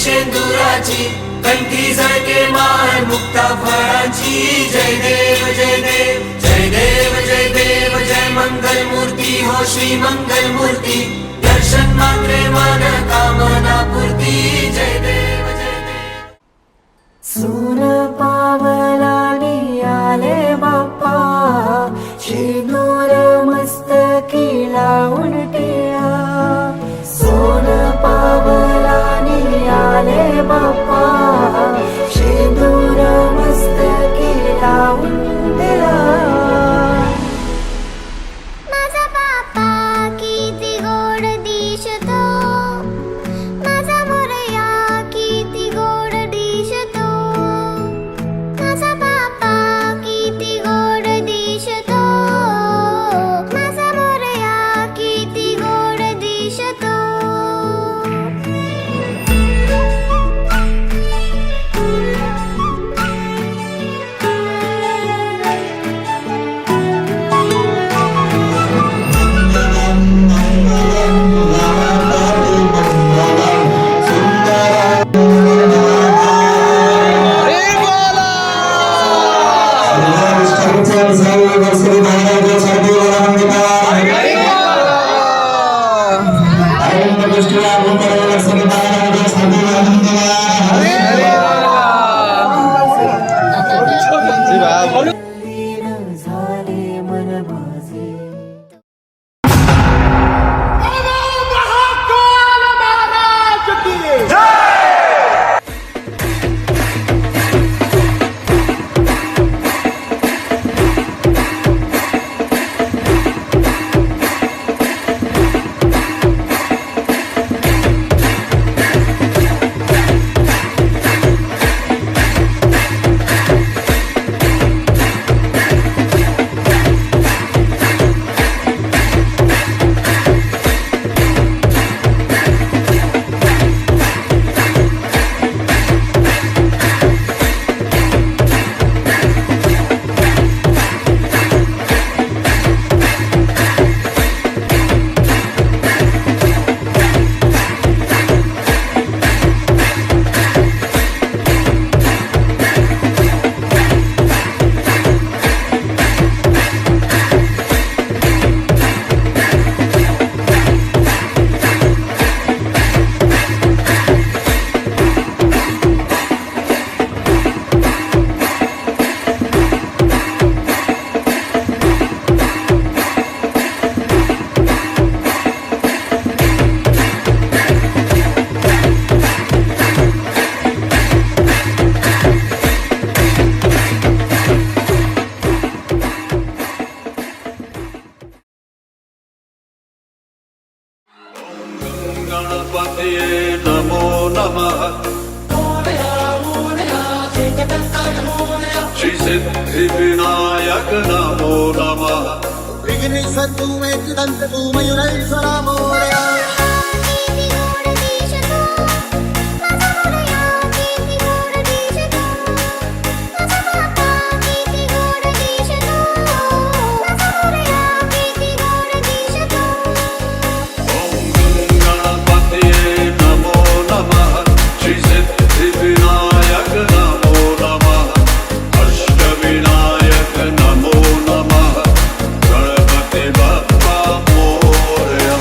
शेंदुराची कंठी झळके माळ मुक्ता फळाची जय देव जय देव जय देव जय देव जय मंगल मूर्ती हो श्री मंगल मूर्ती दर्शन मात्रे मन कामना पूर्ती जय देव जय देव सोन पावलानी आले बाप्पा शेंदूर मस्तकी लावून टिया सोन पावलानी आले बाप्पा शेंदूर मस्तकी लावून टिया माझा बाप्पा किती गोड दिसतो माझा मोरया किती गोड दिसतो माझा बाप्पा किती गोड दिसतो माझा मोरया किती गोड दिसतो झाले मन माझे गणपतये नमो नमः श्री सिद्धिविनायक नमो नमः विघ्नेश्वर तू मैं दंत तू मयूरेश्वर मोरया किती गोड दिसतो माझा मोरया किती गोड दिसतो माझा बाप्पा किती गोड दिसतो माझा मोरया किती गोड दिसतो गणपतये नमो नमः श्री सिद्धिविनायक नमो नमः अष्टविनायक नमो नमः गणपति बप्पा मोरया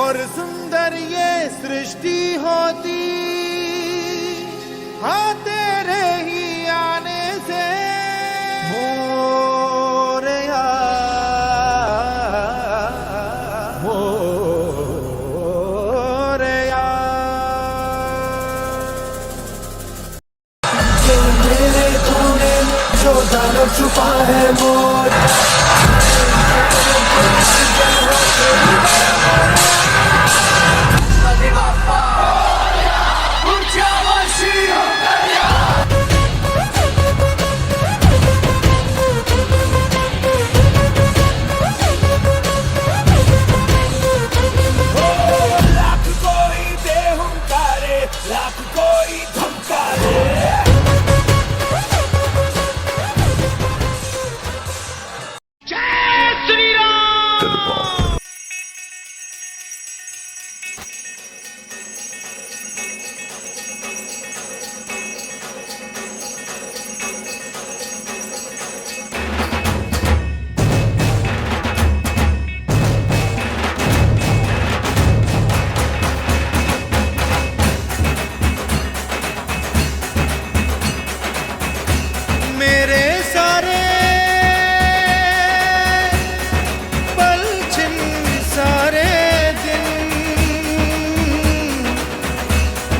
और सुंदर ये सृष्टि होती हाँ तेरे ही आने से मोरया मोरया। जो मेरे तूने जो दानव छुपा है मोर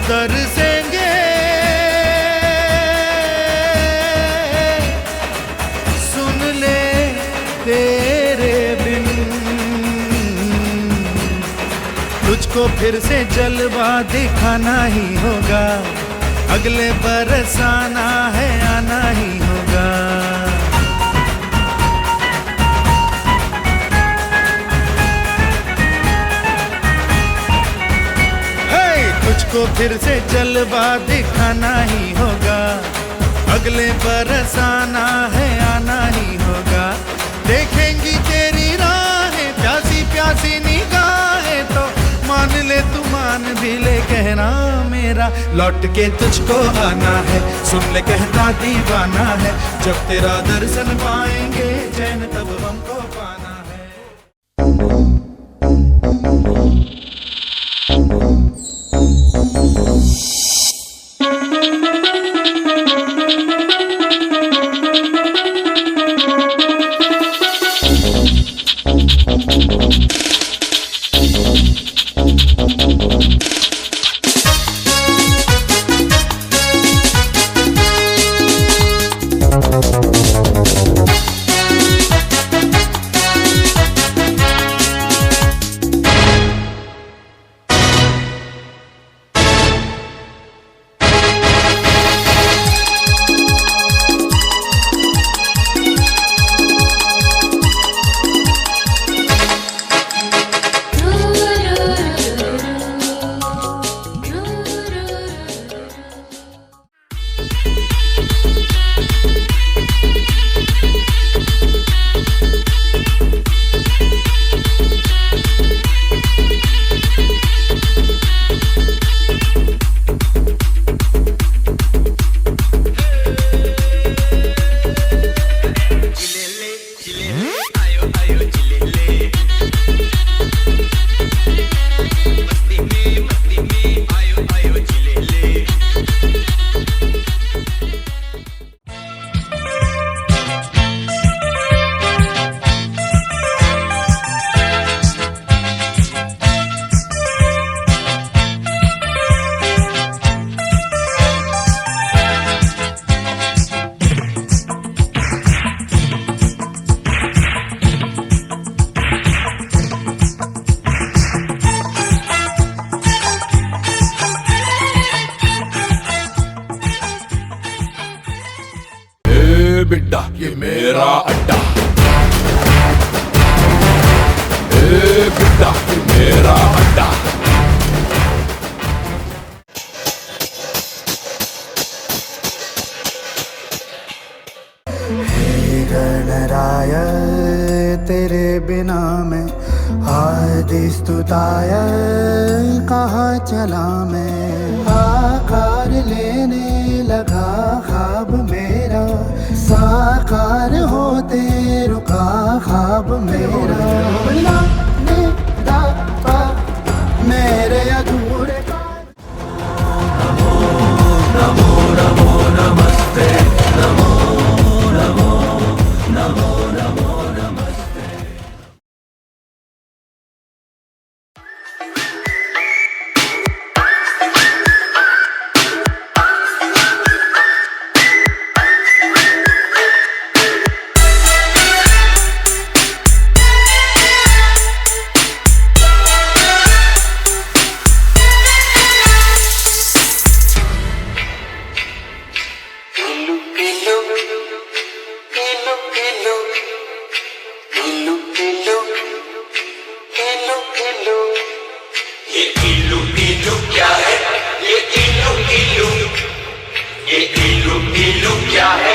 तरसेंगे सुन ले तेरे बिन। तुझको फिर से जलवा दिखाना ही होगा, अगले बरस आना है आना ही होगा। तुझको फिर से जलवा दिखाना ही होगा, अगले बरस आना है आना ही होगा। देखेंगी तेरी राहें प्यासी प्यासी निगाहें तो मान ले तू मान भी ले कहना मेरा लौट के तुझको आना है। सुन ले कहता दीवाना है, जब तेरा दर्शन पाएंगे चैन तब हमको पाना है। बिड्डा ये मेरा अड्डा, ए बिड्डा ये मेरा अड्डा। हे गणराय तेरे बिना मैं आदि स्तुताय कहाँ चला मैं। आकार लेने लगा ख्वाब मेरा, साकार होते रुका ख्वाब मेरा। ला ने दा पा इल्लू क्या है ये इल्लू इल्लू ये इल्लू इल्लू क्या है